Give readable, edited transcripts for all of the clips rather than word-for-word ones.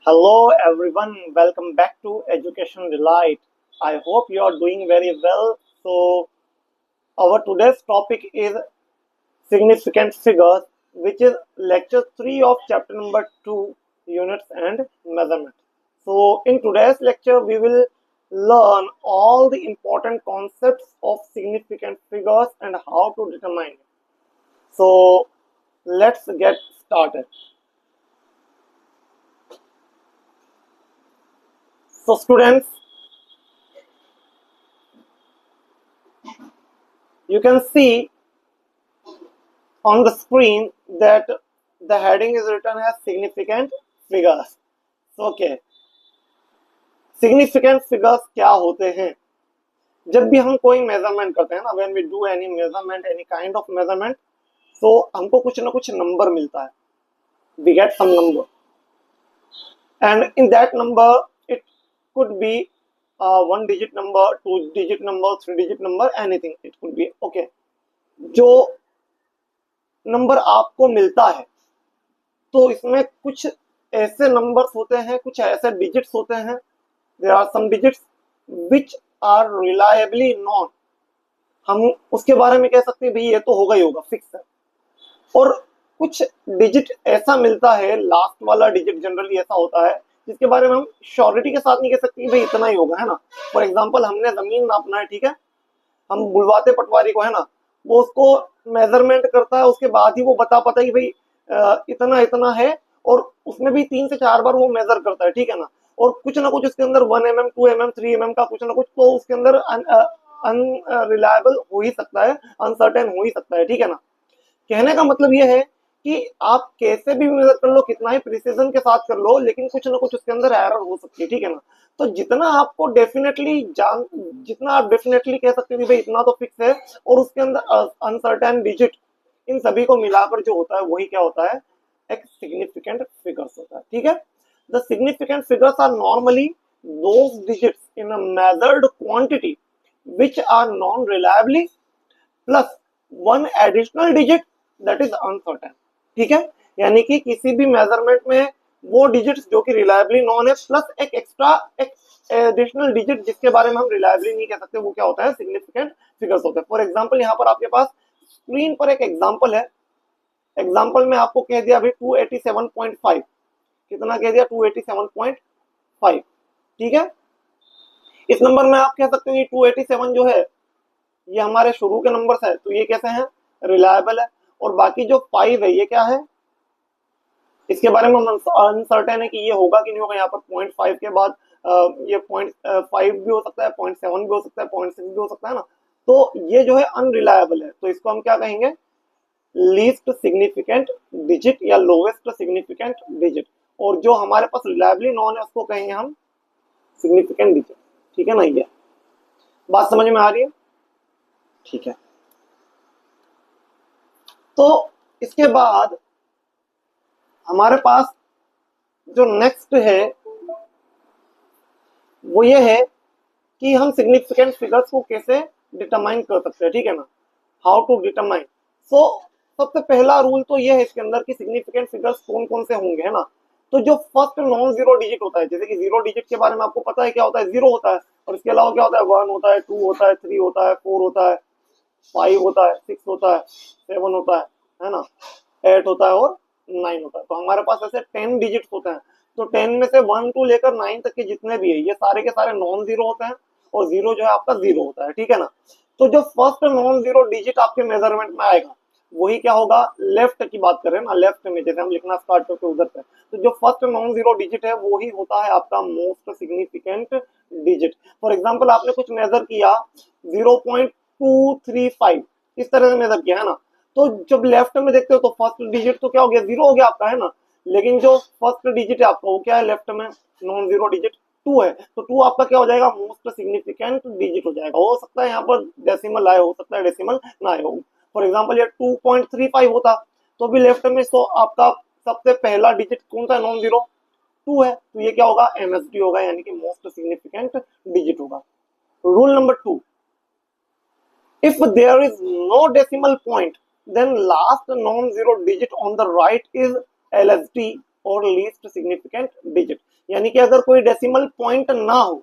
Hello everyone, welcome back to Education Delight. I hope you are doing very well. So, our today's topic is significant figures, which is lecture 3 of chapter number 2, units and measurement. So, in today's lecture, we will learn all the important concepts of significant figures and how to determine it. So, let's get started. So, students, you can see on the screen that the heading is written as significant figures. Okay, significant figures क्या होते हैं? जब भी हम कोई measurement करते हैं ना, when we do any measurement, any kind of measurement, so हमको कुछ ना कुछ नंबर मिलता है. We get some number, and in that number it could be one digit number, two digit number, three digit number, anything it could be. Okay, जो number आपको मिलता है तो इसमें कुछ ऐसे नंबर्स होते हैं, कुछ ऐसे डिजिट्स होते हैं. There are some digits which are reliably known. हम उसके बारे में कह सकते हैं भाई ये तो होगा ही होगा, फिक्स है. और कुछ डिजिट ऐसा मिलता है, लास्ट वाला डिजिट जनरली ऐसा होता है जिसके बारे में हम श्योरिटी के साथ नहीं कह सकते भाई इतना ही होगा, है ना. फॉर एग्जाम्पल, हमने जमीन नापना है, ठीक है, हम बुलवाते पटवारी को, है ना, वो उसको मेजरमेंट करता है, उसके बाद ही वो बता पाता है कि भाई इतना इतना है, और उसमें भी 3 से 4 बार वो मेजर करता है, ठीक है ना. और कुछ ना कुछ उसके अंदर 1 mm 2 mm 3 mm का कुछ ना कुछ तो उसके अंदर अनरिलायबल हो ही सकता है, अनसर्टेन हो ही सकता है, ठीक है ना. कहने का मतलब ये है कि आप कैसे भी मेजर कर लो, कितना ही प्रिसीजन के साथ कर लो, लेकिन कुछ ना कुछ उसके अंदर एरर हो सकती है, ठीक है ना. तो जितना आप डेफिनेटली कह सकते हो कि भाई इतना तो फिक्स है, और उसके अंदर अनसर्टेन डिजिट, इन सभी को मिलाकर जो होता है वही क्या होता है, एक सिग्निफिकेंट फिगर्स होता है, ठीक है. The significant figures are normally those digits in a measured quantity which are non reliably plus one additional digit that is uncertain. ठीक है, यानी कि किसी भी मेजरमेंट में वो डिजिट्स जो कि रिलायबली नॉन है, प्लस एक एक्स्ट्रा एक एडिशनल डिजिट जिसके बारे में हम रिलायबली नहीं कह सकते, वो क्या होता है, सिग्निफिकेंट फिगर्स होते हैं. फॉर एग्जांपल, यहाँ पर आपके पास स्क्रीन पर एक एग्जांपल है. एग्जांपल में आपको कह दिया अभी 287.5. कितना कह दिया? 287.5. ठीक है, इस नंबर में आप कह सकते हो कि 287 जो है ये हमारे शुरू के नंबर्स है, तो ये कैसे हैं, रिलायबल है. और बाकी जो 5 है ये क्या है, इसके बारे में हम अनसर्टेन है कि ये होगा कि नहीं होगा. यहाँ पर 0.5 के बाद ये 0.5 भी हो सकता है, 0.7 भी हो सकता है, 0.6 भी हो सकता है ना. तो ये जो है अनरिलायबल है, तो इसको हम क्या कहेंगे, लीस्ट सिग्निफिकेंट डिजिट या लोवेस्ट सिग्निफिकेंट डिजिट. और जो हमारे पास रिलायबली नॉन है उसको कहेंगे हम सिग्निफिकेंट डिजिट. ठीक है ना, ये बात समझ में आ रही है? ठीक है, तो इसके बाद हमारे पास जो नेक्स्ट है वो ये है कि हम सिग्निफिकेंट फिगर्स को कैसे डिटरमाइन कर सकते हैं, ठीक है ना, हाउ टू डिटरमाइन. सो सबसे पहला रूल तो ये है इसके अंदर कि सिग्निफिकेंट फिगर्स कौन कौन से होंगे, है ना. तो जो फर्स्ट नॉन जीरो डिजिट होता है, जैसे कि जीरो डिजिट के बारे में आपको पता है क्या होता है, जीरो होता है, और इसके अलावा क्या होता है, 1 होता है, 2 होता है, 3 होता है, 4 होता है, 5 होता है, 6 होता है, 7 होता है ना, 8 होता है और 9 होता है. तो हमारे पास ऐसे 10 डिजिट्स होते हैं. तो 10 में से 1 टू लेकर 9 तक के जितने भी है ये सारे के सारे नॉन जीरो होते हैं, और जीरो जो है आपका जीरो होता है, ठीक है ना. तो जो फर्स्ट नॉन जीरो डिजिट आपके मेजरमेंट में आएगा वही क्या होगा, लेफ्ट की बात करें ना, लेफ्ट में जैसे हम लिखना स्टार्ट करते हैं उधर पे, तो जो फर्स्ट नॉन जीरो डिजिट है वो ही होता है आपका most significant digit. For example, आपने कुछ मेजर किया 0.235, इस तरह से मेजर किया, है ना. तो जब लेफ्ट में देखते हो तो फर्स्ट डिजिट तो क्या हो गया, जीरो हो गया आपका, है ना. लेकिन जो फर्स्ट डिजिट है आपका वो क्या है, लेफ्ट में नॉन जीरो डिजिट 2 है, तो 2 आपका क्या हो जाएगा, मोस्ट सिग्निफिकेंट डिजिट हो जाएगा. हो सकता है यहाँ पर डेसिमल आए, हो सकता है डेसिमल ना आए हो. फॉर एग्जाम्पल ये 2.35 होता तो भी लेफ्ट में तो आपका सबसे पहला डिजिट कौन सा, नॉन जीरो 2 है, तो ये क्या होगा, एमएसडी होगा, यानी कि मोस्ट सिग्निफिकेंट डिजिट होगा. Rule number 2, if there is no decimal point then last non-zero digit on the right is LSD or least significant digit. यानी कि अगर कोई डेसिमल पॉइंट ना हो,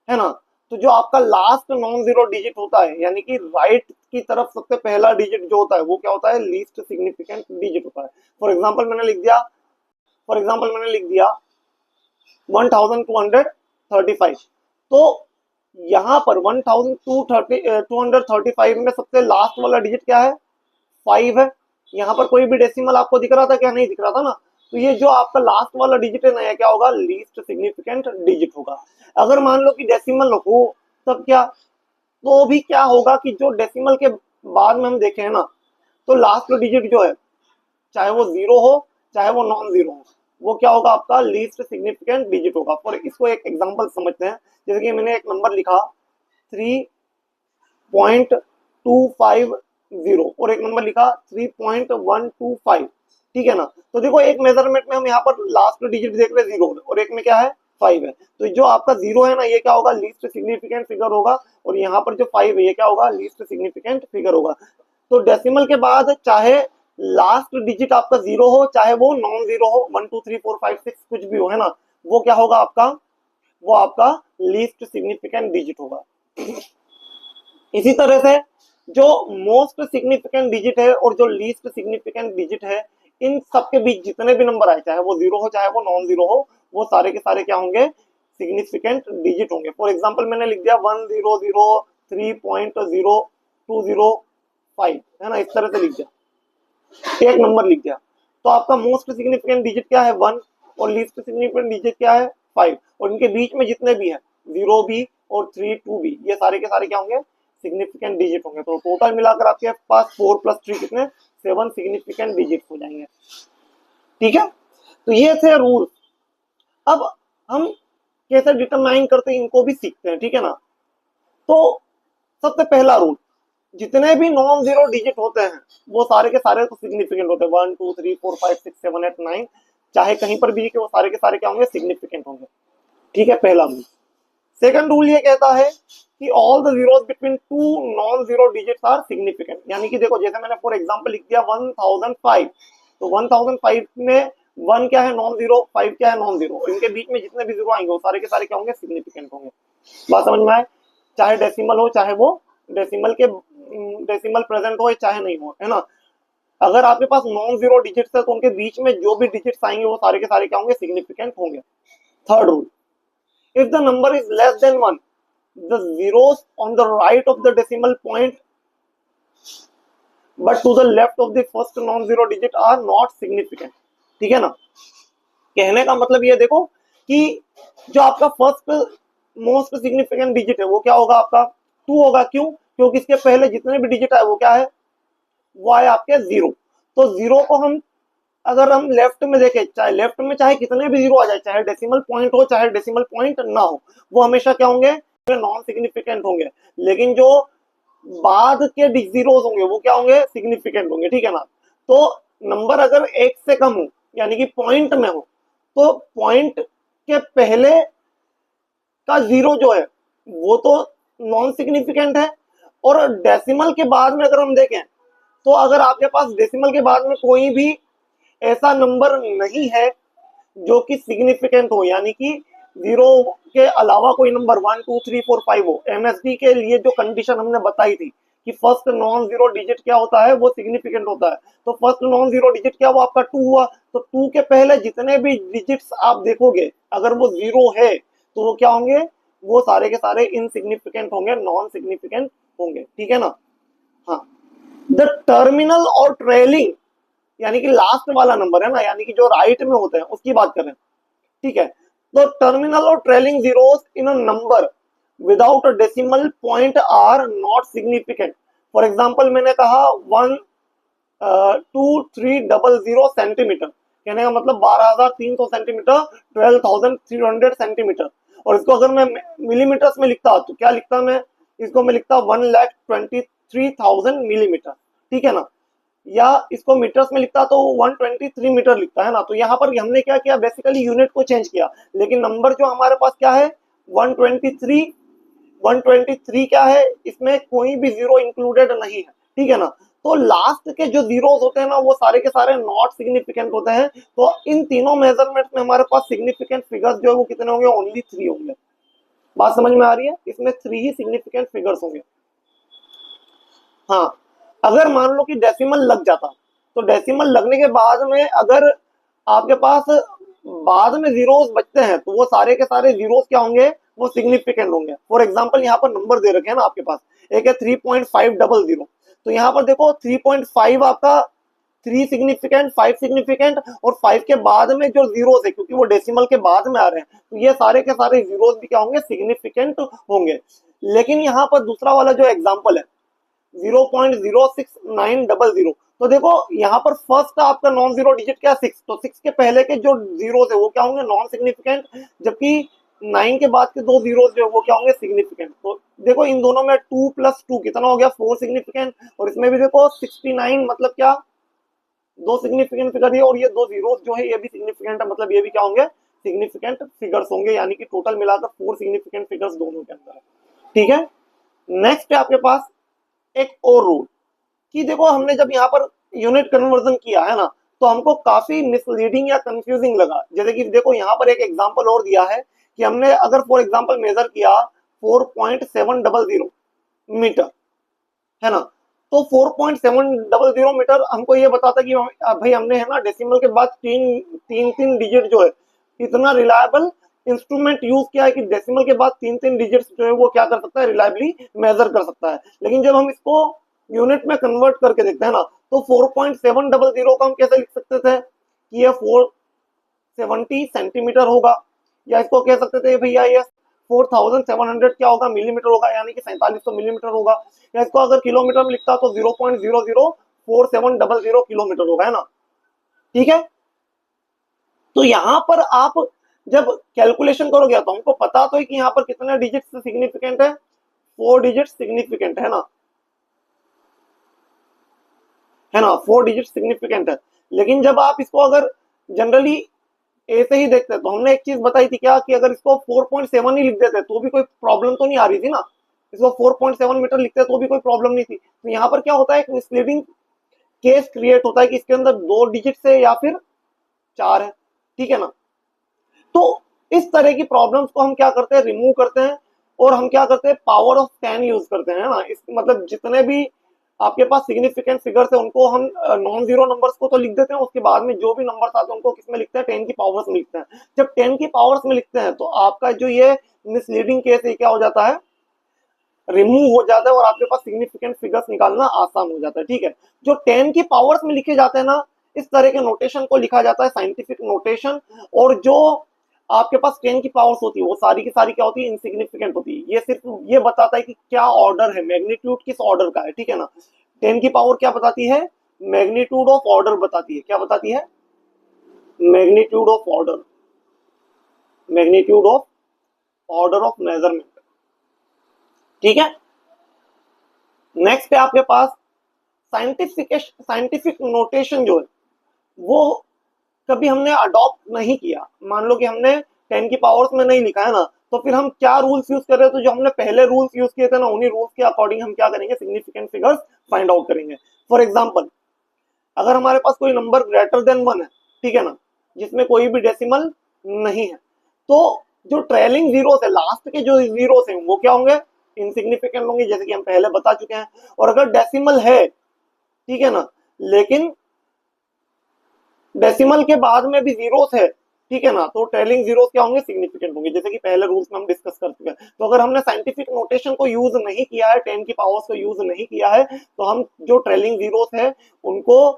है ना, तो जो आपका लास्ट नॉन जीरो डिजिट होता है, यानी कि राइट की तरफ सबसे पहला डिजिट जो होता है वो क्या होता है, लीस्ट सिग्निफिकेंट डिजिट होता है। फॉर एग्जांपल मैंने लिख दिया 1235। तो यहाँ पर 1235 में सबसे लास्ट वाला डिजिट क्या है, 5 है। यहाँ पर कोई भी डेसिमल आपको दिख रहा था क्या, नहीं दिख रहा था ना। तो ये जो आपका लास्ट वाला डिजिट है ना, ये क्या होगा, लीस्ट सिग्निफिकेंट डिजिट होगा। अगर मान लो कि डेसिमल हो, तब क्या, तो भी क्या होगा कि जो डेसिमल के बाद में हम देखें ना, तो लास्ट डिजिट जो है, चाहे वो जीरो हो चाहे वो नॉन जीरो हो, वो क्या होगा, आपका लीस्ट सिग्निफिकेंट डिजिट होगा। और इसको एक एग्जांपल समझते हैं। जैसे कि मैंने एक नंबर लिखा 3.250 और एक नंबर लिखा 3.125, ठीक है ना। तो देखो एक मेजरमेंट में हम यहाँ पर लास्ट डिजिट देख रहे हैं 0 और एक में क्या है, 5 है। तो जो आपका 0 है ना, ये क्या होगा, लीस्ट सिग्निफिकेंट फिगर होगा, और यहाँ पर जो 5 है ये क्या होगा, लीस्ट सिग्निफिकेंट फिगर होगा। तो डेसिमल के बाद चाहे लास्ट डिजिट आपका 0 हो चाहे वो नॉन जीरो हो, 1 2 3 4 5 6 कुछ भी हो, है ना, वो क्या होगा आपका, वो आपका लीस्ट सिग्निफिकेंट डिजिट होगा। इसी तरह से जो मोस्ट सिग्निफिकेंट डिजिट है और जो लीस्ट सिग्निफिकेंट डिजिट है, इन सबके बीच जितने भी नंबर आए, चाहे वो 0 हो चाहे वो नॉन जीरो हो, वो सारे के सारे क्या होंगे, सिग्निफिकेंट डिजिट होंगे। फॉर एग्जाम्पल मैंने लिख दिया 1003.0205, है ना, इस तरह से लिख दिया, एक नंबर लिख दिया। तो आपका मोस्ट सिग्निफिकेंट डिजिट क्या है, 1, और लीस्ट सिग्निफिकेंट डिजिट क्या है, 5, और इनके बीच में जितने भी है, 0 भी और 3 2 भी, ये सारे के सारे क्या होंगे, सिग्निफिकेंट डिजिट होंगे। तो टोटल मिलाकर आपके पास 4 + 3 कितने, 7 सिग्निफिकेंट डिजिट हो जाएंगे, ठीक है। तो ये थे रूल। अब हम कैसे डिटरमाइन करते हैं इनको भी सीखते हैं, ठीक है ना। तो सबसे पहला रूल, जितने भी नॉन जीरो डिजिट होते हैं वो सारे के सारे तो सिग्निफिकेंट होते हैं, 1 2 3 4 5 6 7 8 9, चाहे कहीं पर भी लिखे वो सारे के सारे क्या होंगे, सिग्निफिकेंट होंगे, ठीक है, पहला रूल। सेकंड रूल ये कहता है कि all the zeros between two non zero digits are significant. यानी कि देखो, जैसे मैंने फॉर एग्जांपल लिख दिया 1005, तो 1005 में 1 क्या है, नॉन जीरो, 5 क्या है, नॉन जीरो, इनके बीच में जितने भी जीरो आएंगे वो सारे के सारे क्या होंगे, सिग्निफिकेंट होंगे। बात समझ में आए, चाहे डेसिमल हो चाहे वो डेसिमल के डेसिमल प्रेजेंट हो चाहे नहीं हो, है ना। अगर आपके पास नॉन जीरो डिजिट्स है तो उनके बीच में जो भी डिजिट्स आएंगे वो सारे के सारे क्या होंगे, सिग्निफिकेंट होंगे। Third rule, if the number is less than 1, the zeros on the right of the decimal point but to the left of the first non-zero digit are not significant, ठीक है ना। कहने का मतलब ये देखो कि जो आपका फर्स्ट मोस्ट सिग्निफिकेंट डिजिट है वो क्या होगा, आपका 2 होगा। क्यों, क्योंकि इसके पहले जितने भी डिजिट है वो क्या है, वो है आपके 0। तो 0 को हम अगर हम लेफ्ट में देखें, चाहे लेफ्ट में चाहे कितने भी जीरो आ जाए, चाहे डेसिमल पॉइंट हो चाहे डेसिमल पॉइंट ना हो, वो हमेशा क्या होंगे, नॉन सिग्निफिकेंट होंगे। लेकिन जो बाद के जीरोस होंगे वो क्या होंगे, सिग्निफिकेंट होंगे, ठीक है ना। तो नंबर अगर 1 से कम हो, यानी कि पॉइंट में हो, तो पॉइंट के पहले का जीरो जो है वो तो नॉन सिग्निफिकेंट है, और डेसिमल के बाद में अगर हम देखें, तो अगर आपके पास डेसिमल के बाद में कोई भी ऐसा नंबर नहीं है जो कि सिग्निफिकेंट हो, यानी कि 0 के अलावा कोई नंबर 1 2 3 4 5 हो। एमएसडी के लिए जो कंडीशन हमने बताई थी कि फर्स्ट नॉन जीरो डिजिट क्या होता है, वो सिग्निफिकेंट होता है। तो फर्स्ट नॉन जीरो डिजिट क्या, वो आपका 2 हुआ। तो 2 के पहले जितने भी डिजिट्स आप देखोगे अगर वो 0 है तो वो क्या होंगे, वो सारे के सारे इनसिग्निफिकेंट होंगे, नॉन सिग्निफिकेंट होंगे, ठीक है ना। हाँ, द टर्मिनल और ट्रेलिंग, यानी कि लास्ट वाला नंबर है ना, यानी कि जो राइट में होते हैं उसकी बात करें, ठीक है। तो टर्मिनल और trailing zeros in a number without a decimal point are not significant. For example मैंने कहा 12300 सेंटीमीटर, कहने का मतलब 12,300 सेंटीमीटर, 12,300 सेंटीमीटर। और इसको अगर मैं मिलीमीटर्स में लिखता तो क्या लिखता मैं, इसको मैं लिखता 1,23,000 मिलीमीटर, ठीक है ना। या इसको मीटर्स में लिखता तो 123 मीटर लिखता है ना। तो यहाँ पर हमने क्या किया, बेसिकली यूनिट को चेंज किया, लेकिन नंबर जो हमारे पास क्या है 123 क्या है, इसमें कोई भी जीरो इंक्लूडेड नहीं है, ठीक है ना। तो लास्ट के जो जीरोस होते हैं ना वो सारे के सारे नॉट सिग्निफिकेंट होते हैं। तो इन तीनों मेजरमेंट में हमारे पास सिग्निफिकेंट फिगर्स जो है वो कितने होंगे, ओनली 3 होंगे। बात समझ में आ रही है, इसमें 3 ही सिग्निफिकेंट फिगर्स होंगे। हाँ, अगर मान लो कि डेसिमल लग जाता, तो डेसिमल लगने के बाद में अगर आपके पास बाद में जीरोस बचते हैं तो वो सारे के सारे जीरोस क्या होंगे, वो सिग्निफिकेंट होंगे। फॉर एग्जांपल यहाँ पर नंबर दे रखे हैं ना आपके पास, एक है 3.500, तो यहाँ पर देखो 3.5 आपका 3 सिग्निफिकेंट, 5 सिग्निफिकेंट, और 5 के बाद में जो जीरोस है क्योंकि वो डेसिमल के बाद में आ रहे हैं तो ये सारे के सारे जीरोस भी क्या होंगे, सिग्निफिकेंट होंगे। लेकिन यहाँ पर दूसरा वाला जो एग्जाम्पल है 0.06900, तो देखो यहाँ पर फर्स्ट आपका नॉन जीरो डिजिट क्या, 6, तो 6 के पहले के जो जीरो है वो क्या होंगे, नॉन सिग्निफिकेंट, जबकि 9 के बाद के दो जीरो जो है वो क्या होंगे, सिग्निफिकेंट। तो देखो इन दोनों में 2 + 2 कितना हो गया, 4 सिग्निफिकेंट, और इसमें भी देखो 69 मतलब क्या, दो सिग्निफिकेंट फिगर है, और ये दो जीरो जो है ये भी सिग्निफिकेंट है, मतलब ये भी क्या होंगे, सिग्निफिकेंट फिगर्स होंगे, यानी कि टोटल मिलाकर 4 सिग्निफिकेंट फिगर्स दोनों के अंदर है। ठीक है, नेक्स्ट है आपके पास एक और रूल, कि देखो हमने जब यहाँ पर यूनिट कन्वर्जन किया है ना तो हमको काफी मिसलीडिंग या कंफ्यूजिंग लगा। जैसे कि देखो यहाँ पर एक एग्जांपल और दिया है कि हमने अगर फॉर एग्जांपल मेजर किया 4.700 मीटर, है ना, तो 4.700 मीटर हमको ये बताता कि भाई हमने है ना डेसिमल के बाद तीन डिजिट जो है, इतना रिलायबल इंस्ट्रूमेंट यूज किया है कि डेसिमल के बाद तीन डिजिट जो है वो क्या कर सकता है, रिलायबली मेजर कर सकता है। लेकिन जब हम इसको यूनिट में कन्वर्ट करके देखते हैं ना तो 4.700 को हम कैसे लिख सकते थे कि ये 470 सेंटीमीटर होगा, या इसको कह सकते थे भैया ये 4700 क्या होगा, मिलीमीटर होगा, यानी कि 4700 मिलीमीटर होगा। या इसको अगर किलोमीटर में लिखता तो 0.004700 किलोमीटर होगा, है ना। ठीक है, तो यहां पर आप जब कैलकुलेशन करोगे तो हमको पता तो है कि यहाँ पर कितने डिजिट सिग्निफिकेंट है, 4 डिजिट सिग्निफिकेंट है ना, 4 डिजिट सिग्निफिकेंट है। लेकिन जब आप इसको अगर जनरली ऐसे ही देखते हैं तो हमने एक चीज बताई थी क्या, कि अगर इसको 4.7 ही लिख देते तो भी कोई प्रॉब्लम तो नहीं आ रही थी ना, इसको 4.7 मीटर लिखते तो भी कोई प्रॉब्लम नहीं थी। तो यहाँ पर क्या होता है, एक मिसलीडिंग केस क्रिएट होता है कि इसके अंदर 2 डिजिट है या फिर 4 है। ठीक है ना, तो इस तरह की प्रॉब्लम्स को हम क्या करते हैं, रिमूव करते हैं, और हम क्या करते हैं, पावर ऑफ 10 यूज करते हैं, है ना। इस मतलब जितने भी आपके पास सिग्निफिकेंट फिगर्स है उनको हम नॉन जीरो नंबर्स को तो लिख देते हैं, उसके बाद में जो भी नंबर्स आते हैं उनको किस में लिखते हैं, 10 की पावर्स में लिखते हैं। जब 10 की पावर्स में लिखते हैं तो आपका जो ये मिसलीडिंग केस है क्या हो जाता है, रिमूव हो जाता है, और आपके पास सिग्निफिकेंट फिगर्स निकालना आसान हो जाता है। ठीक है, जो 10 की पावर्स में लिखे जाते हैं ना, इस तरह के नोटेशन को लिखा जाता है साइंटिफिक नोटेशन, और जो आपके पास 10 की पावर्स होती है वो सारी की सारी क्या होती है, इनसिग्निफिकेंट होती है। ये सिर्फ ये बताता है कि क्या ऑर्डर है, मैग्नीट्यूड किस ऑर्डर का है। ठीक है ना, 10 की पावर क्या बताती है, मैग्नीट्यूड ऑफ ऑर्डर बताती है, क्या बताती है, magnitude of order, magnitude of order of measurement. ठीक है, नेक्स्ट है आपके पास साइंटिफिक नोटेशन जो है वो कभी हमने अडॉप्ट नहीं किया। मान लो कि हमने 10 की पावर्स में नहीं लिखा है ना, तो फिर हम क्या रूल्स यूज कर रहे हैं, तो जो हमने पहले रूल्स यूज किए थे ना उन्हीं रूल्स के अकॉर्डिंग हम क्या करेंगे, सिग्निफिकेंट फिगर्स फाइंड आउट करेंगे। फॉर एग्जांपल अगर हमारे पास कोई नंबर ग्रेटर देन 1 है, ठीक है ना, जिसमें कोई भी डेसिमल नहीं है, तो जो ट्रेलिंग जीरोस है, लास्ट के जो जीरोस हैं वो क्या होंगे, इनसिग्निफिकेंट होंगे, जैसे कि हम पहले बता चुके हैं। और अगर डेसिमल है, ठीक है ना, लेकिन डेसिमल के बाद में भी जीरोस है, ठीक है ना, तो ट्रेलिंग जीरोस क्या होंगे, सिग्निफिकेंट होंगे, जैसे कि पहले रूल्स में हम डिस्कस कर चुके हैं। तो अगर हमने साइंटिफिक नोटेशन को यूज नहीं किया है, 10 की पावर्स को यूज नहीं किया है, तो हम जो ट्रेलिंग जीरोस है उनको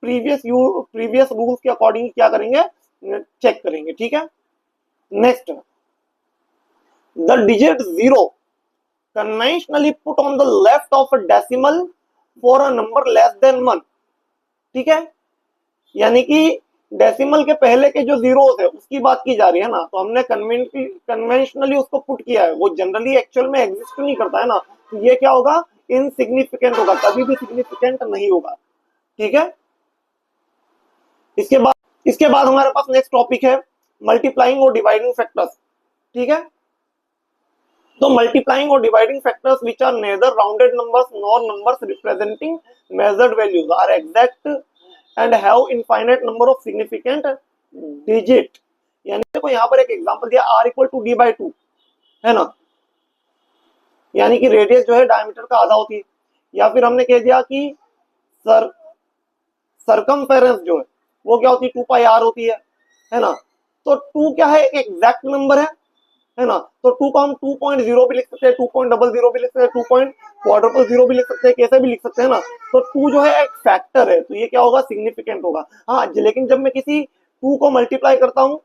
प्रीवियस रूल्स के अकॉर्डिंग क्या करेंगे, चेक करेंगे। ठीक है, next, the digit 0 conventionally put on the left of a decimal for a number less than 1। ठीक है, यानी कि डेसिमल के पहले के जो जीरोस है उसकी बात की जा रही है ना, तो हमने कन्वेंशनली उसको पुट किया है, वो जनरली एक्चुअल में एग्जिस्ट नहीं करता है ना, तो ये क्या होगा, इनसिग्निफिकेंट होगा, कभी भी सिग्निफिकेंट नहीं होगा। ठीक है, इसके बाद हमारे पास नेक्स्ट टॉपिक है मल्टीप्लाइंग और डिवाइडिंग फैक्टर्स। ठीक है, तो मल्टीप्लाइंग और dividing factors which are neither rounded numbers nor numbers representing measured values are exact and have infinite number of significant digit. यानी देखो यहाँ पर एक एग्जांपल दिया r equal to d by 2 है ना, यानी कि रेडियस जो है डायमीटर का आधा होती है, या फिर हमने कह दिया कि सर सरकमफेरेंस जो है वो क्या होती है 2 पाई r होती है ना। तो 2 क्या है, एक एग्जैक्ट नंबर है ना। तो 2 को हम 2.0 भी लिख सकते हैं, 2.00 भी लिख सकते हैं, 2.400 भी लिख सकते हैं, कैसे भी लिख सकते हैं ना। तो 2 जो है एक फैक्टर है, तो ये क्या होगा, सिग्निफिकेंट होगा। हाँ, लेकिन जब मैं किसी 2 को मल्टीप्लाई करता हूँ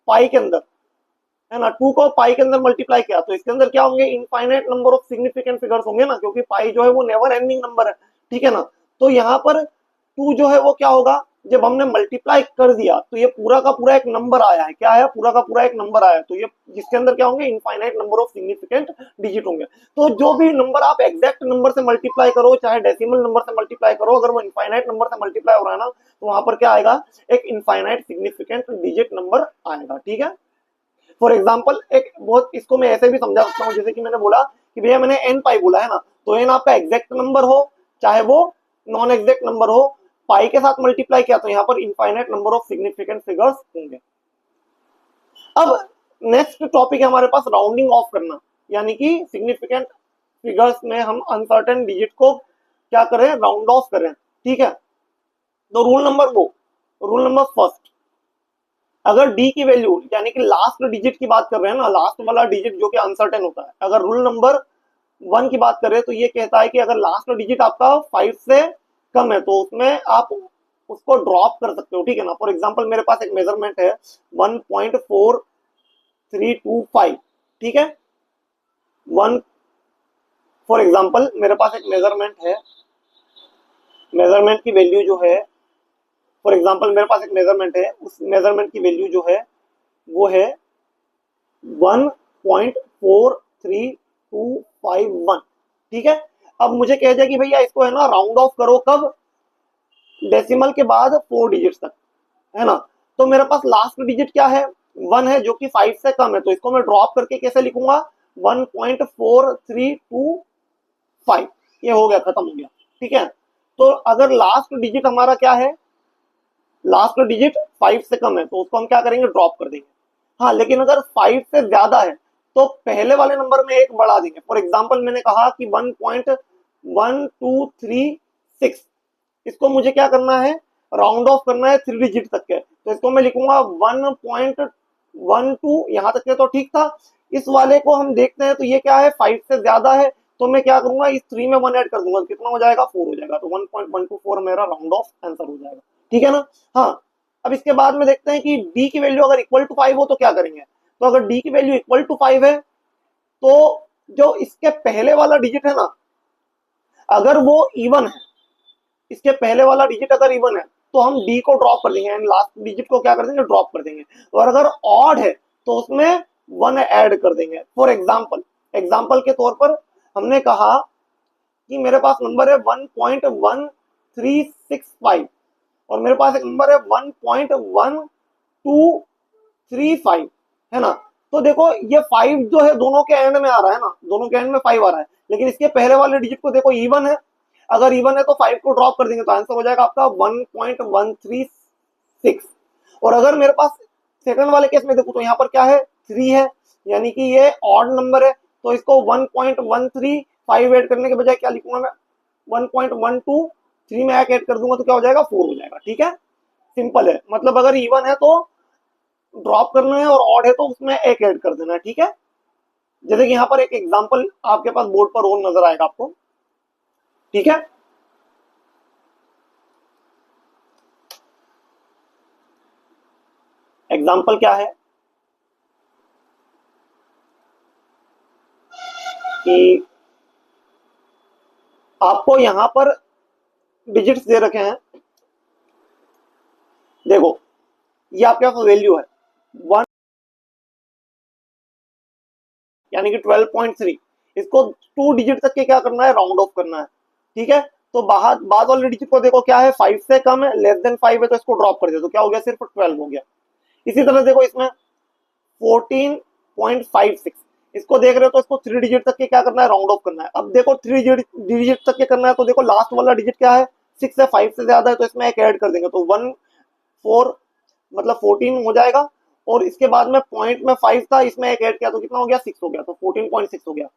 पाई के अंदर, है ना, 2 को पाई के अंदर मल्टीप्लाई किया तो इसके अंदर क्या होंगे, infinite number of significant figures होंगे ना, क्योंकि पाई जो है वो नेवर एंडिंग नंबर है, ठीक है ना। तो यहाँ पर 2 जो है वो क्या होगा, जब हमने मल्टीप्लाई कर दिया तो ये पूरा का पूरा एक नंबर आया है, क्या है, पूरा का पूरा एक नंबर आया है, तो ये जिसके अंदर क्या होंगे, infinite number of significant digit होंगे। तो जो भी नंबर आप एग्जैक्ट नंबर से मल्टीप्लाई करो चाहे डेसिमल नंबर से मल्टीप्लाई करो, अगर वो इनफाइनाइट नंबर से मल्टीप्लाई हो रहा है ना, तो वहां पर क्या आएगा, एक इनफाइनाइट सिग्निफिकेंट डिजिट नंबर आएगा, ठीक है। फॉर एग्जाम्पल एक बहुत, इसको मैं ऐसे भी समझा सकता हूँ, जैसे कि मैंने बोला कि भैया मैंने एन पाई बोला है ना, तो एन आपका एग्जैक्ट नंबर हो चाहे वो नॉन एग्जैक्ट नंबर हो, पाई के साथ मल्टीप्लाई किया तो यहाँ पर infinite number of significant figures होंगे। अब नेक्स्ट टॉपिक है हमारे पास राउंडिंग ऑफ करना, यानी कि सिग्निफिकेंट फिगर्स में हम अनसर्टेन डिजिट को क्या करें, राउंड ऑफ करें, ठीक है। तो रूल नंबर फर्स्ट, अगर डी की वैल्यू यानी कि लास्ट डिजिट की बात कर रहे हैं ना, लास्ट वाला डिजिट जो कि अनसर्टेन होता है, अगर रूल नंबर 1 की बात करें तो ये कहता है कि अगर लास्ट डिजिट आपका 5 से कम है तो उसमें आप उसको ड्रॉप कर सकते हो, ठीक है ना। फॉर एग्जांपल मेरे पास एक मेजरमेंट है 1.4325, ठीक है। वन फॉर एग्जांपल मेरे पास एक मेजरमेंट है, मेजरमेंट की वैल्यू जो है, फॉर एग्जांपल मेरे पास एक मेजरमेंट है, उस मेजरमेंट की वैल्यू जो है वो है 1.43251, ठीक है। अब मुझे कह दिया कि भैया इसको है ना राउंड ऑफ करो, कब, डेसिमल के बाद 4 डिजिट तक, है ना। तो मेरे पास लास्ट डिजिट क्या है, 1 है, जो कि 5 से कम है, तो इसको मैं ड्रॉप करके कैसे लिखूंगा, 1.4325, ये हो गया, खत्म हो गया, ठीक है। तो अगर लास्ट डिजिट हमारा क्या है, लास्ट डिजिट 5 से कम है तो उसको हम क्या करेंगे, ड्रॉप कर देंगे। हाँ, लेकिन अगर 5 से ज्यादा है तो पहले वाले नंबर में एक बढ़ा देंगे। फॉर एग्जांपल मैंने कहा कि 1.1236, इसको मुझे क्या करना है, राउंड ऑफ करना है 3 डिजिट तक के, तो इसको मैं लिखूंगा 1.12, यहां तक के तो ठीक था। इस वाले को हम देखते हैं तो ये क्या है, 5 से ज्यादा है, तो मैं क्या करूंगा, इस 3 में 1 ऐड कर दूंगा, कितना हो जाएगा, 4 हो जाएगा, तो 1.124 मेरा राउंड ऑफ आंसर हो जाएगा, ठीक है ना। हाँ, अब इसके बाद में देखते हैं कि डी की वैल्यू अगर इक्वल टू 5 हो तो क्या करेंगे। तो अगर डी की वैल्यू इक्वल टू 5 है तो जो इसके पहले वाला डिजिट है ना, अगर वो इवन है, इसके पहले वाला डिजिट अगर इवन है तो हम डी को ड्रॉप कर देंगे, लास्ट डिजिट को क्या कर देंगे, ड्रॉप कर देंगे। और अगर ऑड है तो उसमें 1 ऐड कर देंगे। फॉर एग्जाम्पल के तौर पर हमने कहा कि मेरे पास नंबर है 1.1365 और मेरे पास एक नंबर है 1.1235, है ना। तो देखो ये 5 जो है दोनों के एंड में आ रहा है ना, दोनों के एंड में 5 आ रहा है, लेकिन इसके पहले वाले डिजिट को देखो इवन है, अगर इवन है तो 5 को ड्रॉप कर देंगे तो आंसर हो जाएगा आपका 1.136। और अगर मेरे पास सेकंड वाले केस में देखो तो यहाँ पर क्या है, 3 है, यानी कि ये ऑड नंबर है, तो इसको 1.135 ऐड करने के बजाय क्या लिखूंगा मैं, 1.123 में ऐड कर दूंगा तो क्या हो जाएगा, 4 हो जाएगा, ठीक है। सिंपल है, मतलब अगर इवन है तो ड्रॉप करना है और ऑड है तो उसमें एक ऐड कर देना है, ठीक है। जैसे कि यहाँ पर एक एग्जांपल आपके पास बोर्ड पर और नजर आएगा आपको, ठीक है। एग्जाम्पल क्या है कि आपको यहां पर डिजिट्स दे रखे हैं, देखो ये आपके पास वैल्यू है 1 यानी कि 12.3, इसको 2 डिजिट तक के क्या करना है, राउंड ऑफ करना है, ठीक है। तो बाद वाले डिजिट को देखो क्या है, 5 से कम है, लेस देन 5 है, तो इसको ड्रॉप कर दे तो क्या हो गया, सिर्फ 12 हो गया। इसी तरह देखो इसमें 14.56, इसको देख रहे हो तो इसको 3 डिजिट तक के क्या करना है, राउंड ऑफ करना है। अब देखो 3 डिजिट तक के करना है तो देखो लास्ट वाला डिजिट क्या है, 6 है, 5 से ज्यादा है तो इसमें एक ऐड कर देंगे तो 1 4 मतलब 14 हो जाएगा। और इसके बाद में पॉइंट में 5 था, इसमें एक ऐड किया तो कितना हो गया, 6 हो गया, तो 14.6 हो गया।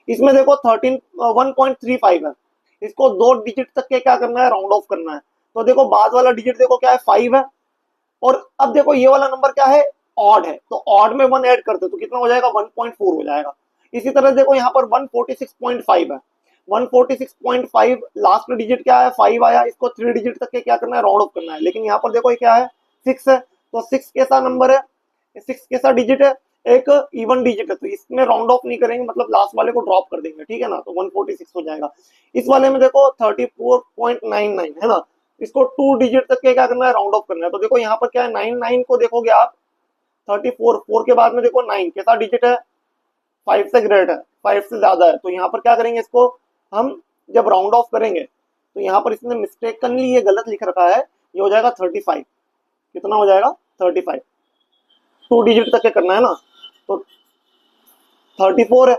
इसमें देखो 1.35 है, इसको 2 डिजिट तक के क्या करना है, राउंड ऑफ करना है। तो देखो बाद वाला डिजिट देखो क्या है, 5 है। और अब देखो ये वाला नंबर क्या है, ऑड है, तो ऑड में 1 ऐड करते तो कितना हो जाएगा, 1.4 हो जाएगा। इसी तरह देखो यहाँ पर 146.5 है, 146.5 लास्ट डिजिट क्या है, 5 आया, इसको 3 डिजिट तक के क्या करना है, राउंड ऑफ करना है। लेकिन यहाँ पर देखो ये क्या है, 6 है, तो 6 कैसा नंबर है, 6 कैसा डिजिट है, एक इवन डिजिट है, तो इसमें राउंड ऑफ नहीं करेंगे, मतलब लास्ट वाले को ड्रॉप कर देंगे, ठीक है ना, तो 146 हो जाएगा। इस वाले में देखो 34.99 है ना, इसको 2 डिजिट तक के क्या करना है, राउंड ऑफ करना है। तो देखो यहाँ पर क्या है, 9 को देखोगे आप, 34 4 के बाद में देखो 9 कैसा डिजिट है, 5 से ग्रेट है, 5 से ज्यादा है, तो यहाँ पर क्या करेंगे, इसको हम जब राउंड ऑफ करेंगे तो यहाँ पर इसने मिस्टेकनली ये गलत लिख रखा है, ये हो जाएगा 35। कितना हो जाएगा, 35, 2 डिजिट तक के करना है ना, तो 34 है,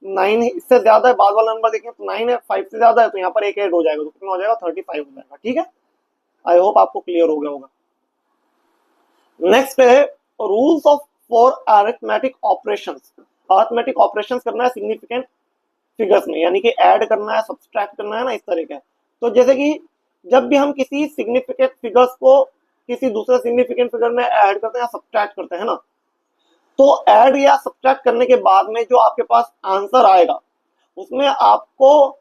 9 इससे ज्यादा है, बाद वाला नंबर देखें तो 9 है, 5 से ज्यादा है, तो यहाँ पर एक ऐड हो जाएगा तो कितना हो जाएगा, 35 हो जाएगा, ठीक है। आई होप आपको क्लियर हो गया होगा। नेक्स्ट है rules of for arithmetic operations. Arithmetic operations करना है सिग्निफिकेंट फिगर्स में, यानी कि ऐड करना है, सब्सट्रैक्ट करना है ना, इस तरह का। तो जैसे कि जब भी हम किसी सिग्निफिकेंट फिगर्स को किसी दूसरे सिग्निफिकेंट फिगर में ऐड करते हैं या सब्सट्रैक्ट करते हैं ना, तो ऐड या सब्सट्रैक्ट करने के बाद में जो आपके पास आंसर आएगा उसमें आपको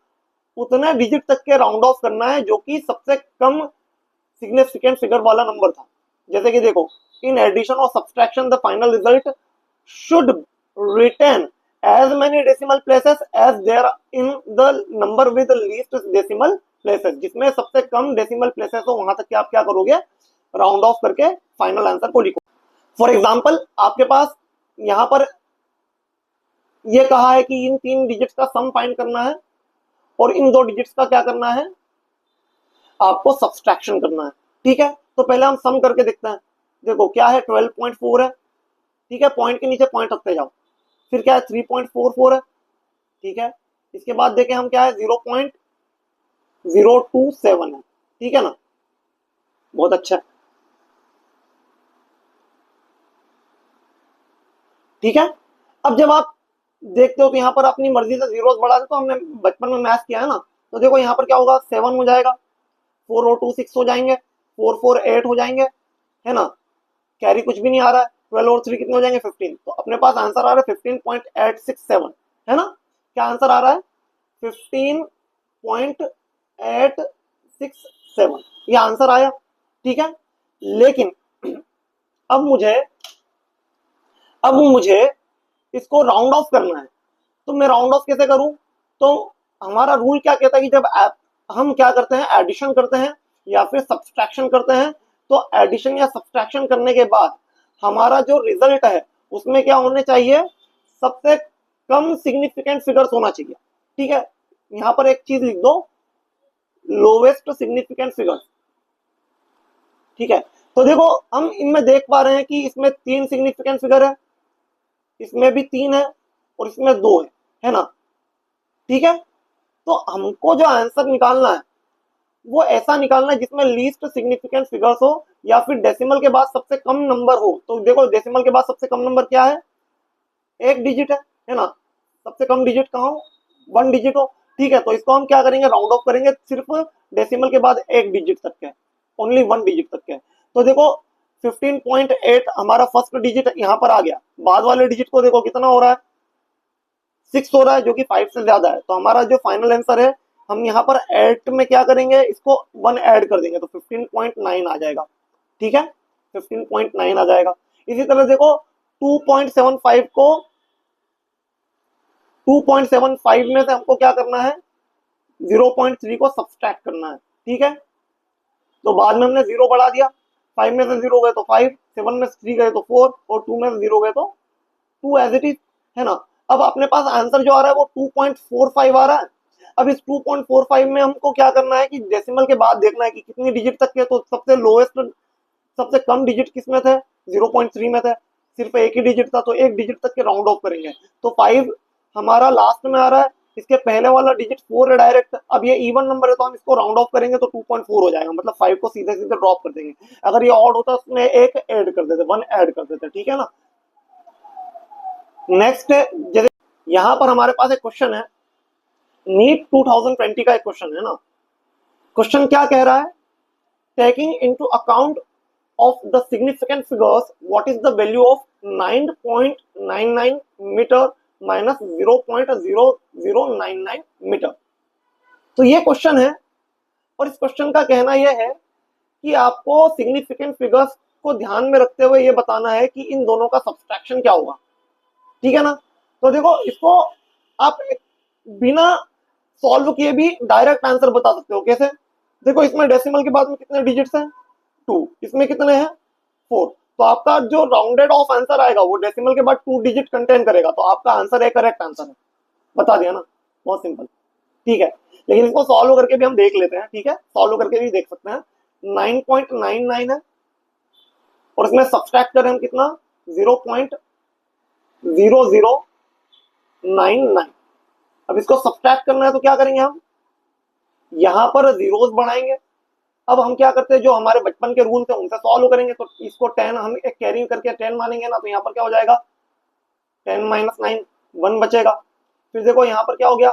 उतने डिजिट तक के राउंड ऑफ करना है जो कि सबसे कम सिग्निफिकेंट फिगर वाला नंबर था। जैसे कि देखो, इन एडिशन और subtraction the final result should return as many decimal places as there in the number with least decimal places, जिसमें सबसे कम डेसिमल प्लेसेस हो वहां तक के आप क्या करोगे, राउंड ऑफ करके फाइनल आंसर को लिखो। फॉर एग्जांपल आपके पास यहां पर ये कहा है कि इन 3 डिजिट्स का सम फाइंड करना है और इन 2 डिजिट्स का क्या करना है, आपको सब्सट्रैक्शन करना है, ठीक है। तो पहले हम सम करके देखते हैं। देखो क्या है, 12.4 है, ठीक है, पॉइंट के नीचे पॉइंट रखते जाओ। फिर क्या है, 3.44 है, ठीक है। इसके बाद देखें हम क्या है, 0.027 है, ठीक है ना, बहुत अच्छा है, ठीक है। अब जब आप देखते हो तो यहाँ पर अपनी मर्जी से जीरोस बढ़ा दे, तो हमने बचपन में मैथ किया है ना, तो देखो यहाँ पर क्या होगा, 7 हो जाएगा, 4 और 2 6 हो जाएंगे, 4 4 8 हो जाएंगे, है ना, कैरी कुछ भी नहीं आ रहा है, 12 और 3 कितने हो जाएंगे, 15। तो अपने पास आंसर आ रहा है 15.867, है ना, क्या आंसर आ रहा है, 15.867, ये आंसर आया, ठीक है। लेकिन अब मुझे इसको राउंड ऑफ करना है, तो मैं राउंड ऑफ कैसे करूं, तो हमारा रूल क्या कहता है कि जब हम क्या करते हैं, एडिशन करते हैं या फिर सब्सट्रैक्शन करते हैं, तो एडिशन या सब्सट्रैक्शन करने के बाद हमारा जो रिजल्ट है उसमें क्या होने चाहिए, सबसे कम सिग्निफिकेंट फिगर्स होना चाहिए, ठीक है। यहां पर एक चीज लिख दो, लोवेस्ट सिग्निफिकेंट फिगर्स, ठीक है। तो देखो हम इनमें देख पा रहे हैं कि इसमें 3 सिग्निफिकेंट फिगर है, इसमें भी 3 है और इसमें 2 है ना, ठीक है। तो हमको जो आंसर निकालना है वो ऐसा निकालना है जिसमें लीस्ट सिग्निफिकेंट फिगर्स हो या फिर डेसिमल के बाद सबसे कम नंबर हो। तो देखो डेसिमल के बाद सबसे कम नंबर क्या है, 1 डिजिट है ना, सबसे कम डिजिट कहाँ हो, 1 डिजिट हो, ठीक है। तो इसको हम क्या करेंगे, राउंड ऑफ करेंगे सिर्फ डेसिमल के बाद 1 डिजिट तक के, ओनली 1 डिजिट तक के। तो देखो 15.8 हमारा फर्स्ट डिजिट यहाँ पर आ गया, बाद वाले डिजिट को देखो कितना हो रहा है, 6 हो रहा है, जो कि 5 से ज्यादा है। तो हमारा जो फाइनल आंसर है, हम यहाँ पर 8 में क्या करेंगे, इसको 1 ऐड कर देंगे तो 15.9 आ जाएगा, ठीक है, 15.9 आ जाएगा। इसी तरह देखो 2.75 को 2.75 में से हमको क्या करना है, 0.3 को सब्सट्रैक्ट करना है, ठीक है। तो बाद में हमने 0 बढ़ा दिया, 5 में से 0 गए तो 5, 7 में से 3 गए तो 4 और 2 में से 0 गए तो 2 एज इट इज, है ना। अब अपने पास आंसर जो आ रहा है वो 2.45 आ रहा है। अब इस 2.45 में हमको क्या करना है कि डेसिमल के बाद देखना है कि कितनी डिजिट तक के, तो सबसे लोएस्ट सबसे कम डिजिट किस में थे, 0.3 में थे, सिर्फ एक ही डिजिट था तो एक डिजिट तक के राउंड ऑफ करेंगे। तो 5 हमारा लास्ट में आ रहा है, इसके पहले वाला डिजिट 4 है डायरेक्ट। अब ये इवन नंबर है तो हम इसको राउंड ऑफ करेंगे तो 2.4 हो जाएगा, मतलब 5 को सीधे सीधे ड्रॉप कर देंगे। अगर ये ऑड होता उसमें एक ऐड कर देते, 1 ऐड कर देते, ठीक है ना। नेक्स्ट है, जैसे यहां पर हमारे पास एक क्वेश्चन है, नीट 2020 का एक क्वेश्चन है ना। क्वेश्चन क्या कह रहा है, taking into account of the significant figures, what is the value of 9.99 meter minus 0.0099 metre. तो ये क्वेश्चन है और इस क्वेश्चन का कहना यह है कि आपको सिग्निफिकेंट फिगर्स को ध्यान में रखते हुए ये बताना है कि इन दोनों का सब्सट्रैक्शन क्या होगा, ठीक है ना। तो देखो इसको आप बिना सॉल्व किए भी डायरेक्ट आंसर बता सकते हो। कैसे, देखो इसमें डेसिमल के बाद में कितने डिजिट्स हैं, 2, इसमें कितने हैं 4, तो आपका जो राउंडेड ऑफ आंसर आएगा वो डेसिमल के बाद 2 डिजिट कंटेन करेगा, तो आपका आंसर है करेक्ट आंसर है। बता दिया ना, बहुत सिंपल, ठीक है। लेकिन इसको सॉल्व करके भी हम देख लेते हैं, ठीक है, सॉल्व करके भी देख सकते हैं। 9.99 है और इसमें सब्सट्रैक्ट करें हम कितना, 0.0099। अब इसको सब्सट्रैक्ट करना है तो क्या करेंगे हम, यहां पर जीरोस बढ़ाएंगे। अब हम क्या करते हैं, जो हमारे बचपन के रूल थे उनसे सॉल्व करेंगे। तो इसको 10 हम एक कैरी करके 10 मानेंगे ना, तो यहाँ पर क्या हो जाएगा 10 माइनस 9, 1 बचेगा। फिर देखो यहाँ पर क्या हो गया,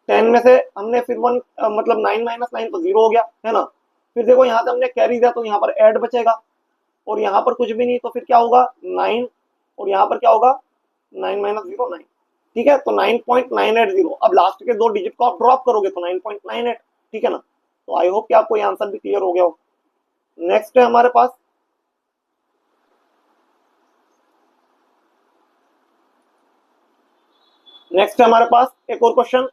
10 में से हमने फिर 1 मतलब 9 माइनस 9 तो 0 हो गया, है ना। फिर देखो यहाँ से हमने कैरी दिया तो यहाँ पर ऐड बचेगा, और यहाँ पर कुछ भी नहीं तो फिर क्या होगा 9, और यहाँ पर क्या होगा 9 माइनस 0 9, ठीक है। तो 9.980, अब लास्ट के 2 डिजिट को आप ड्रॉप करोगे तो 9.98, ठीक है ना। तो आई होप कि आपको ये आंसर भी क्लियर हो गया हो। नेक्स्ट है हमारे पास, एक और क्वेश्चन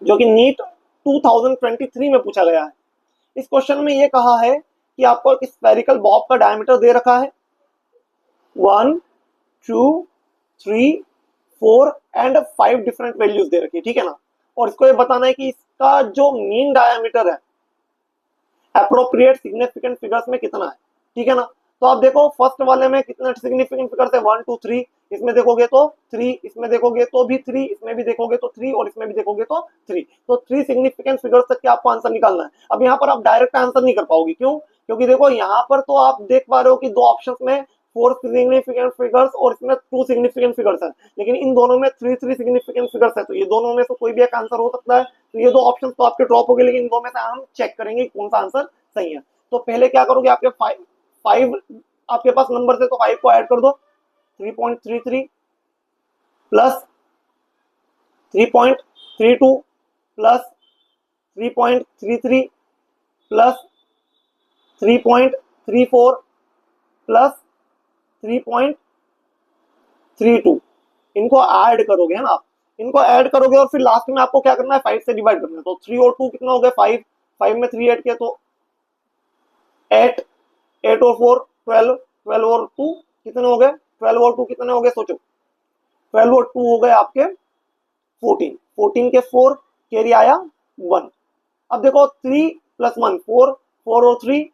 जो कि नीट 2023 में पूछा गया है। इस क्वेश्चन में ये कहा है कि आपको एक स्फेरिकल बॉब का डायमीटर दे रखा है 1 2 3 4 एंड 5 डिफरेंट वैल्यूज दे रखी है, ठीक है ना। और इसको ये बताना है कि इसका जो मीन डायमीटर है अप्रोप्रिएट सिग्निफिकेंट फिगर्स में कितना है, ठीक है ना। तो आप देखो फर्स्ट वाले में कितने सिग्निफिकेंट फिगर्स है 1 2 3, इसमें देखोगे तो 3, इसमें देखोगे तो भी 3, इसमें भी देखोगे तो 3, और इसमें भी देखोगे तो 3। तो 3 सिग्निफिकेंट फिगर्स तक के आपको आंसर निकालना है। अब यहाँ पर आप डायरेक्ट आंसर नहीं कर पाओगे, क्यों, क्योंकि देखो यहाँ पर तो आप देख पा रहे हो कि 2 ऑप्शंस में 4 सिग्निफिकेंट फिगर्स और इसमें 2 सिग्निफिकेंट फिगर्स है, लेकिन इन दोनों में 3 सिग्निफिकेंट फिगर्स है, तो ये दोनों में से कोई भी एक आंसर हो सकता है। तो ये 2 ऑप्शन तो आपके ड्रॉप हो गए, लेकिन इन दो में से हम चेक करेंगे कौन सा आंसर सही है। तो पहले क्या करोगे, आपके 5 आपके पास नंबर है तो 5 को ऐड कर दो, 3.33 प्लस 3.32 प्लस 3.33 प्लस 3.34 प्लस 3.32, इनको ऐड करोगे, है ना। इनको ऐड करोगे और फिर लास्ट में आपको क्या करना है 5 से डिवाइड करना है। तो 3 और 2 कितना हो गया 5, 5 में 3 ऐड किया तो 8, 8 और 4 12, 12 और 2 कितने हो गए, 12 और 2 कितने हो गए सोचो, 12 और 2 हो गए आपके 14, 14 के 4 कैरी आया 1। अब देखो 3 प्लस 1 4, 4 और 3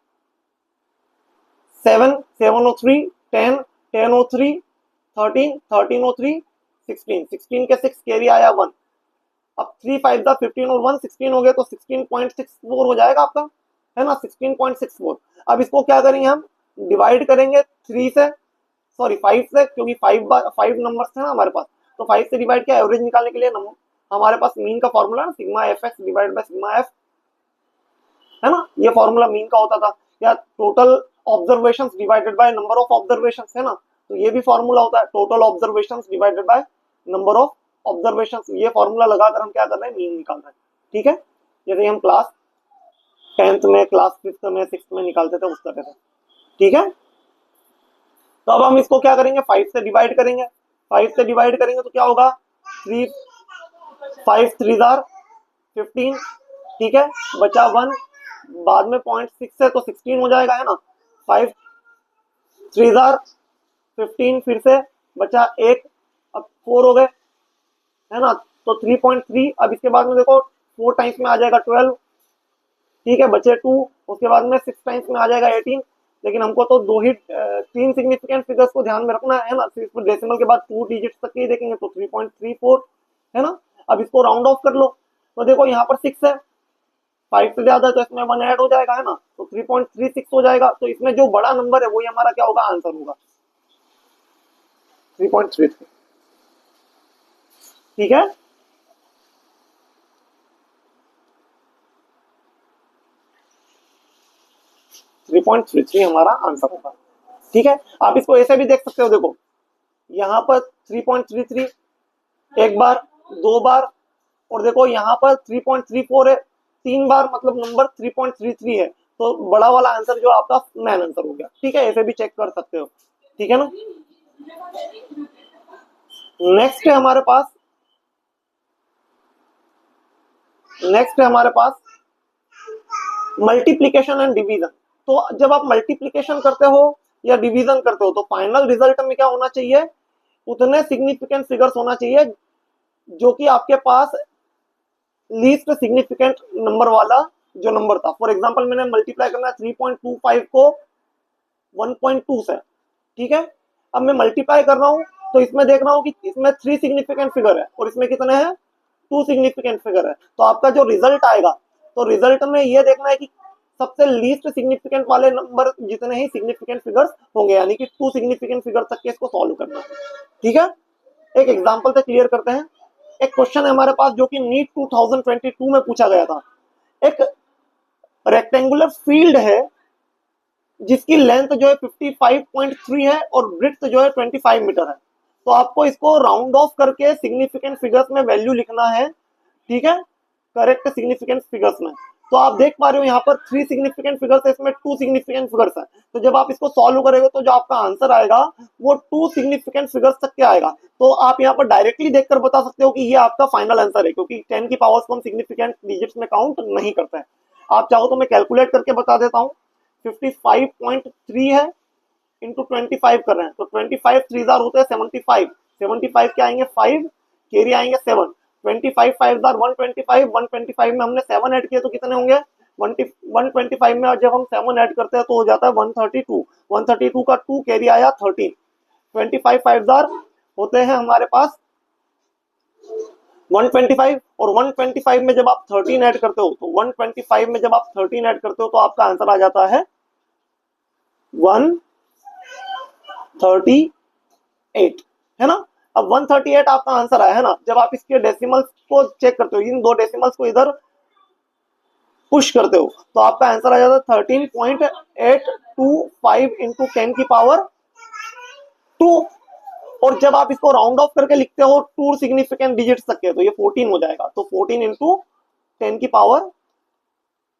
7, 7 और 3 10, 10 और 3 13, 13 और 3 16, 16 के 6 कैरी आया 1। अब 3 5 दा 15 और 1 16 हो गए, तो 16.64 हो जाएगा आपका, है ना, 16.64। अब इसको क्या करेंगे हम, डिवाइड करेंगे 3 से, सॉरी 5 से, क्योंकि 5 नंबर्स थे ना हमारे पास, तो 5 से डिवाइड किया। एवरेज निकालने के लिए हमारे पास मीन का फॉर्मूला ना, sigma F x divide by sigma F, है ना। ये फॉर्मूला मीन का होता था, या total observation divided by number of observation, है ना। तो ये भी फॉर्मूला होता है, total observation divided by number of observation. ये फॉर्मूला लगाकर हम क्या कर रहे हैं, मीन निकाल रहे हैं, ठीक है। जैसे हम क्लास 10th में, क्लास 5th में, 6th में निकालते थे उस तरह से, ठीक है। तो अब हम इसको क्या करेंगे 5 से डिवाइड करेंगे, 5 से डिवाइड करेंगे तो क्या होगा 3 5 3 15, ठीक है, बचा 1, बाद में 0.6 है तो 16 हो जाएगा, है ना। 5 3 15, फिर से बचा 1, अब 4 हो गए, है ना। तो 3.3, अब इसके बाद में देखो 4 टाइम्स में आ जाएगा 12, ठीक है, बचे 2, उसके बाद में 6 टाइम्स में आ जाएगा 18, लेकिन हमको तो दो ही तीन सिग्निफिकेंट फिगर्स को ध्यान में रखना है ना, सिर्फ डेसिमल के बाद 2 डिजिट्स तक ही देखेंगे तो 3.34 है ना। अब इसको राउंड ऑफ कर लो तो देखो यहाँ पर 6 है, 5 से ज्यादा है तो इसमें 1 ऐड हो जाएगा है ना, तो 3.36 हो जाएगा। तो इसमें जो बड़ा नंबर है वही हमारा क्या होगा, आंसर होगा 3.33। ठीक है, थ्री पॉइंट थ्री थ्री हमारा आंसर होगा। ठीक है, आप इसको ऐसे भी देख सकते हो, देखो यहाँ पर 3.33 एक बार, दो बार, और देखो यहाँ पर 3.34 है, तीन बार, मतलब नंबर 3.33 है। तो बड़ा वाला आंसर जो आपका मैन आंसर हो गया। ठीक है, ऐसे भी चेक कर सकते हो। ठीक है ना। नेक्स्ट है हमारे पास, मल्टीप्लीकेशन एंड डिवीजन। तो जब आप मल्टीप्लीकेशन करते हो या डिवीजन करते हो तो फाइनल रिजल्ट में क्या होना चाहिए, उतने सिग्निफिकेंट फिगर्स होना चाहिए जो कि आपके पास लीस्ट सिग्निफिकेंट नंबर वाला जो नंबर था। फॉर एग्जांपल मैंने मल्टीप्लाई करना 3.25 को 1.2 से। ठीक है, अब मैं मल्टीप्लाई कर रहा हूं तो इसमें देख रहा हूं कि इसमें 3 सिग्निफिकेंट फिगर है और इसमें कितने हैं, 2 सिग्निफिकेंट फिगर है। तो आपका जो रिजल्ट आएगा, तो रिजल्ट में ये देखना है कि सबसे लीस्ट सिग्निफिकेंट वाले नंबर जितने ही सिग्निफिकेंट फिगर्स होंगे, यानी कि 2 सिग्निफिकेंट फिगर तक के इसको सॉल्व करना है। ठीक है, एक एग्जांपल से क्लियर करते हैं। एक क्वेश्चन है हमारे पास जो कि नीट 2022 में पूछा गया था। एक रेक्टेंगुलर फील्ड है जिसकी लेंथ जो है 55.3 है और ब्रेड्थ जो है 25 मीटर है। तो आपको इसको राउंड ऑफ करके सिग्निफिकेंट फिगर्स में वैल्यू लिखना है। ठीक है, करेक्ट सिग्निफिकेंट फिगर्स में। तो आप देख पा रहे हो यहाँ पर 3 सिग्निफिकेंट फिगर्स है, इसमें 2 सिग्निफिकेंट फिगर्स है। तो जब आप इसको सॉल्व करेंगे तो जो आपका आंसर आएगा वो 2 सिग्निफिकेंट फिगर्स तक के आएगा। तो आप यहाँ पर डायरेक्टली देखकर बता सकते हो कि ये आपका फाइनल आंसर है, क्योंकि 10 की पावर्स को हम सिग्निफिकेंट डिजिट्स में काउंट नहीं करते हैं। आप चाहो तो मैं कैलकुलेट करके बता देता हूँ। 55.3 है इंटू 25 कर रहे हैं तो 25 3 होते हैं 75, 75 के आएंगे 5, कैरी आएंगे 7, 25 5 125, 125 में हमने 7 ऐड किए तो कितने होंगे 125 में जब हम 7 ऐड करते हैं तो हो जाता है 132, 132 का 2 कैरी आया 13, 25 5 होते हैं हमारे पास 125, और 125 में जब आप 13 ऐड करते हो तो 125 में जब आप 13 ऐड करते हो तो आपका आंसर आ जाता है 138 है ना। अब 138 आपका आंसर आया है ना। जब आप इसके डेसिमल्स को चेक करते हो, इन दो डेसिमल्स को इधर पुश करते हो तो आपका आंसर आ जाता है 13.825 इंटू 10 की पावर 2। और जब आप इसको राउंड ऑफ करके लिखते हो 2 सिग्निफिकेंट डिजिट्स तक के तो ये 14 हो जाएगा। तो 14 इंटू 10 की पावर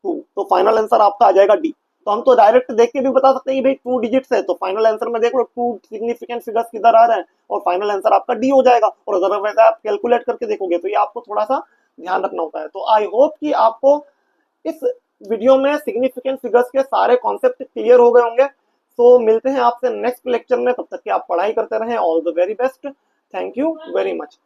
2, तो फाइनल आंसर आपका आ जाएगा डी। तो हम तो डायरेक्ट देख के भी बता सकते हैं भाई 2 डिजिट्स है, तो फाइनल आंसर में देख लो 2 सिग्निफिकेंट फिगर्स किधर आ रहे हैं और फाइनल आंसर आपका डी हो जाएगा। और अगर वैसे आप कैलकुलेट करके देखोगे तो ये आपको थोड़ा सा ध्यान रखना होता है। तो आई होप कि आपको इस वीडियो में सिग्निफिकेंट फिगर्स के सारे कॉन्सेप्ट क्लियर हो गए होंगे। तो मिलते हैं आपसे नेक्स्ट लेक्चर में, तब तक कि आप पढ़ाई करते रहें। All the very best, thank you very much.